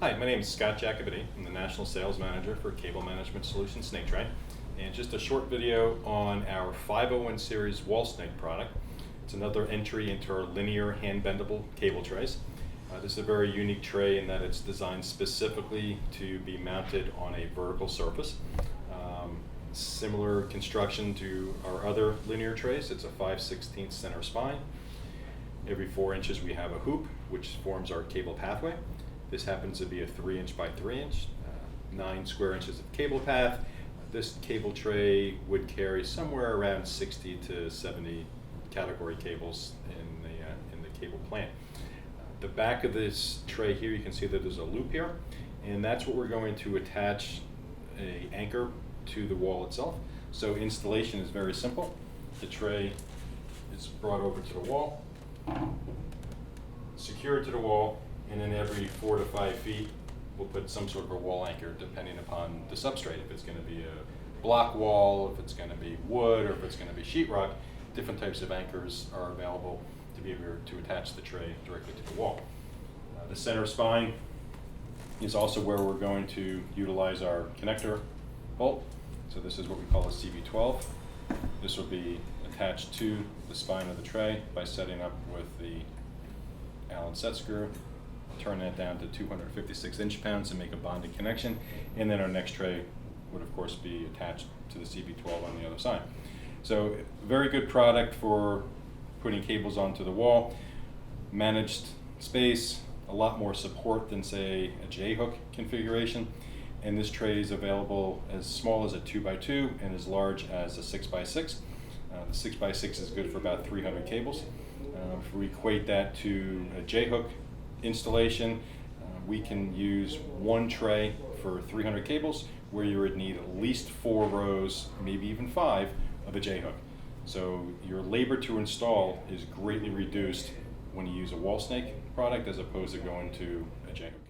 Hi, my name is Scott Jacobini. I'm the National Sales Manager for Cable Management Solutions Snake-Tray. And just a short video on our 501 series wall snake product. It's another entry into our linear hand-bendable cable trays. This is a very unique tray in that it's designed specifically to be mounted on a vertical surface. Similar construction to our other linear trays. It's a 5/16 center spine. Every 4 inches we have a hoop which forms our cable pathway. This happens to be a 3" by 3", 9 square inches of cable path. This cable tray would carry somewhere around 60 to 70 category cables in the cable plant. The back of this tray here, you can see that there's a loop here, and that's what we're going to attach a anchor to the wall itself. So installation is very simple. The tray is brought over to the wall, secured to the wall, and then every 4 to 5 feet we'll put some sort of a wall anchor depending upon the substrate. If it's going to be a block wall, if it's going to be wood, or if it's going to be sheetrock, different types of anchors are available to be able to attach the tray directly to the wall. The center spine is also where we're going to utilize our connector bolt. So this is what we call a CB12. This will be attached to the spine of the tray by setting up with the Allen set screw, turn that down to 256 inch-pounds and make a bonded connection, and then our next tray would of course be attached to the CB12 on the other side. So very good product for putting cables onto the wall, managed space, a lot more support than say a J-hook configuration, and this tray is available as small as a 2x2 and as large as a 6x6. The 6x6 is good for about 300 cables. If we equate that to a J-hook installation, we can use one tray for 300 cables, where you would need at least 4 rows, maybe even 5, of a J-hook. So your labor to install is greatly reduced when you use a wall snake product as opposed to going to a J-hook.